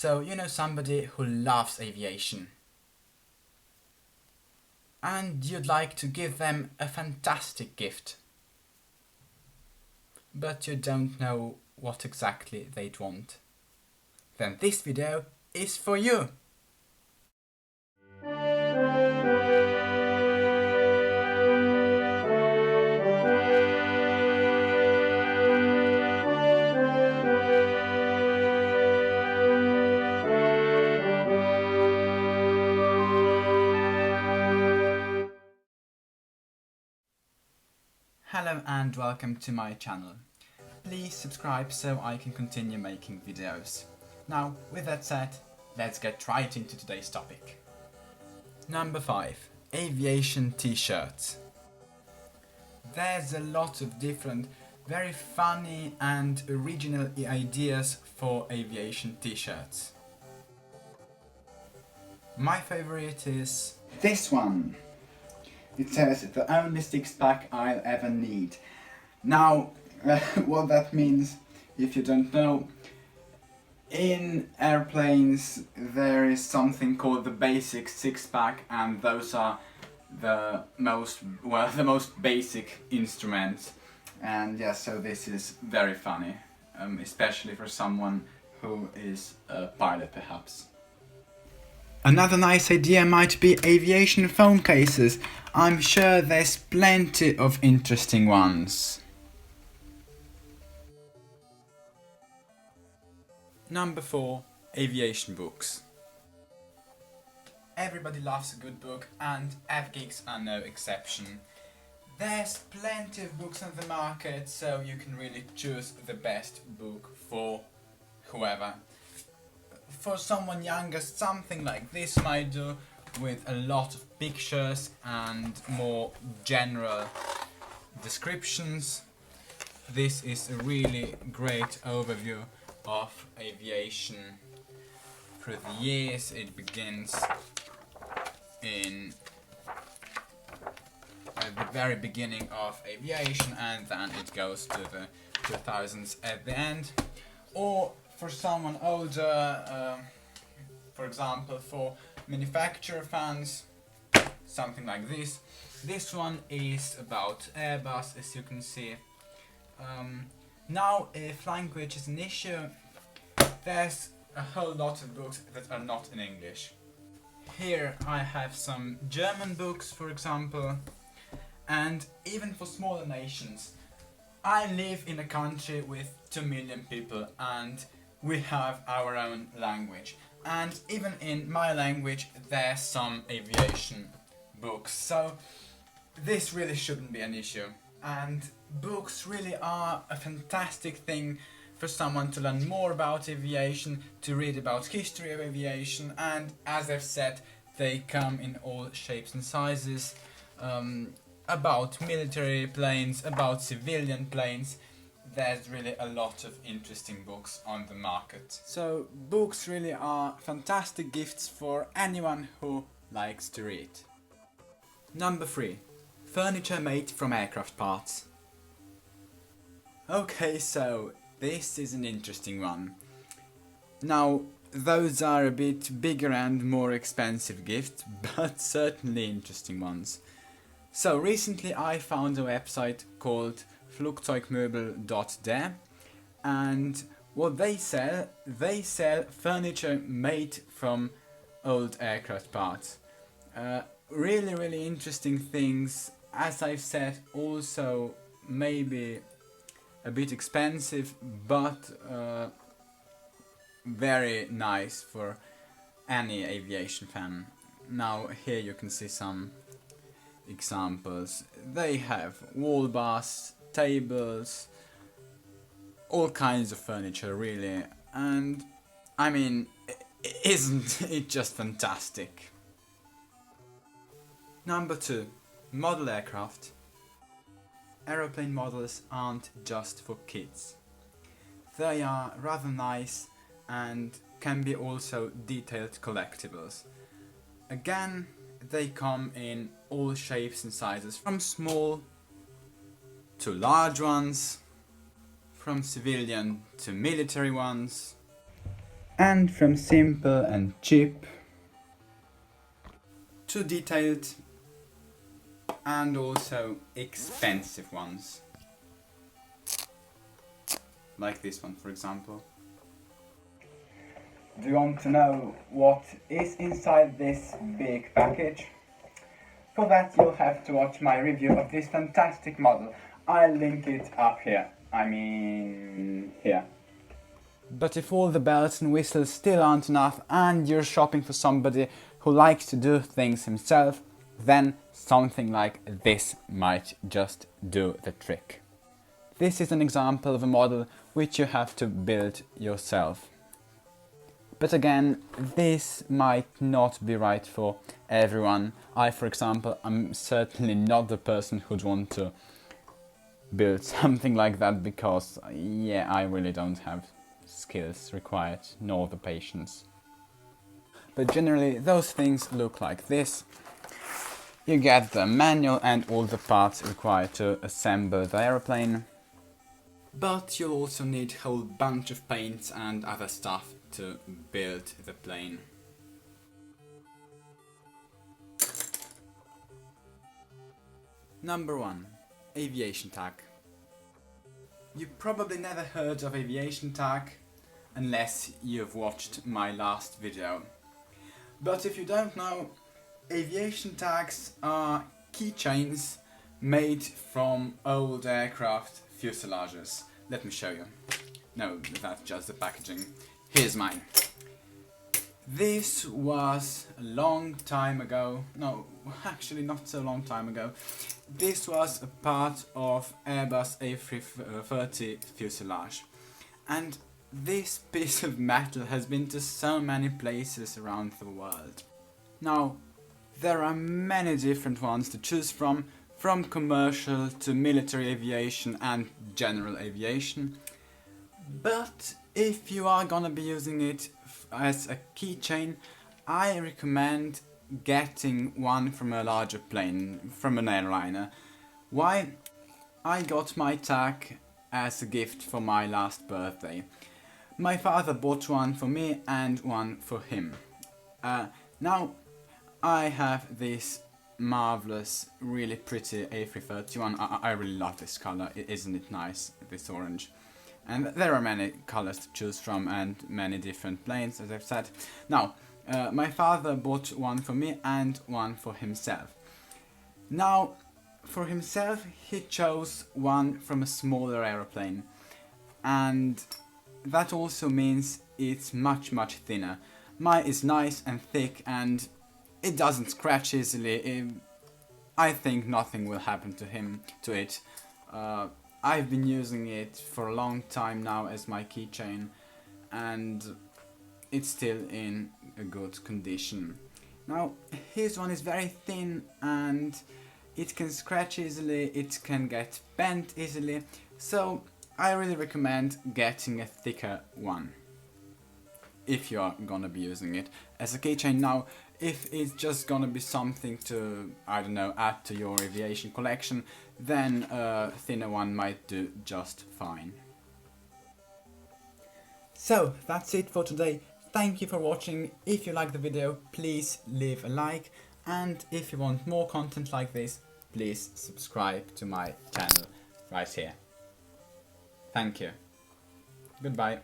So you know somebody who loves aviation and you'd like to give them a fantastic gift, but you don't know what exactly they'd want. Then this video is for you! Hello and welcome to my channel. Please subscribe so I can continue making videos. Now, with that said, let's get right into today's topic. Number 5. Aviation t-shirts. There's a lot of different, very funny and original ideas for aviation t-shirts. My favorite is this one. It says, "The only six-pack I'll ever need." Now, what that means, if you don't know, in airplanes there is something called the basic six-pack, and those are the most basic instruments. And yeah, so this is very funny, especially for someone who is a pilot perhaps. Another nice idea might be aviation phone cases. I'm sure there's plenty of interesting ones. Number 4. Aviation books. Everybody loves a good book, and avgeeks are no exception. There's plenty of books on the market, so you can really choose the best book for whoever. For someone younger, something like this might do, with a lot of pictures and more general descriptions. This is a really great overview of aviation through the years. It begins at the very beginning of aviation, and then it goes to the 2000s at the end. Or for someone older, for example, for manufacturer fans, something like this. This one is about Airbus, as you can see. Now, if language is an issue, there's a whole lot of books that are not in English. Here I have some German books, for example, and even for smaller nations. I live in a country with 2 million people, and we have our own language. And even in my language there's some aviation books, so this really shouldn't be an issue. And books really are a fantastic thing for someone to learn more about aviation, to read about history of aviation, and as I've said, they come in all shapes and sizes, about military planes, about civilian planes. There's really a lot of interesting books on the market. So books really are fantastic gifts for anyone who likes to read. Number 3. Furniture made from aircraft parts. Okay, so this is an interesting one. Now, those are a bit bigger and more expensive gifts, but certainly interesting ones. So recently I found a website called Flugzeugmöbel.de, and what they sell furniture made from old aircraft parts. Really interesting things, as I've said, also maybe a bit expensive, but very nice for any aviation fan. Now here you can see some examples. They have wall bars, tables, all kinds of furniture really, and I mean, isn't it just fantastic? Number 2. Model aircraft. Aeroplane models aren't just for kids. They are rather nice and can be also detailed collectibles. Again, they come in all shapes and sizes, from small to large ones, from civilian to military ones. And from simple and cheap to detailed and also expensive ones. Like this one, for example. Do you want to know what is inside this big package? For that you'll have to watch my review of this fantastic model. I'll link it up here. Here. But if all the bells and whistles still aren't enough and you're shopping for somebody who likes to do things himself, then something like this might just do the trick. This is an example of a model which you have to build yourself. But again, this might not be right for everyone. I, for example, am certainly not the person who'd want to build something like that because, yeah, I really don't have skills required, nor the patience. But generally, those things look like this. You get the manual and all the parts required to assemble the aeroplane. But you'll also need a whole bunch of paints and other stuff to build the plane. Number 1. Aviation Tag. You probably never heard of Aviation Tag unless you've watched my last video. But if you don't know, aviation tags are keychains made from old aircraft fuselages. Let me show you. No, that's just the packaging. Here's mine. This was a long time ago. No, actually not so long time ago. This was a part of Airbus A330 fuselage. And this piece of metal has been to so many places around the world. Now, there are many different ones to choose from commercial to military aviation and general aviation. But if you are gonna be using it as a keychain, I recommend getting one from a larger plane, from an airliner. Why? I got my tag as a gift for my last birthday. My father bought one for me and one for him. Now I have this marvelous, really pretty A330 I really love this color, isn't it nice, this orange? And there are many colors to choose from and many different planes, as I've said. Now, my father bought one for me and one for himself. Now, for himself, he chose one from a smaller aeroplane. And that also means it's much thinner. Mine is nice and thick and it doesn't scratch easily. I think nothing will happen to it. I've been using it for a long time now as my keychain and it's still in a good condition. Now, his one is very thin and it can scratch easily, it can get bent easily, so I really recommend getting a thicker one if you are gonna be using it as a keychain. Now, if it's just gonna be something to, I don't know, add to your aviation collection, then a thinner one might do just fine. So, that's it for today. Thank you for watching. If you like the video, please leave a like, and if you want more content like this, please subscribe to my channel right here. Thank you. Goodbye.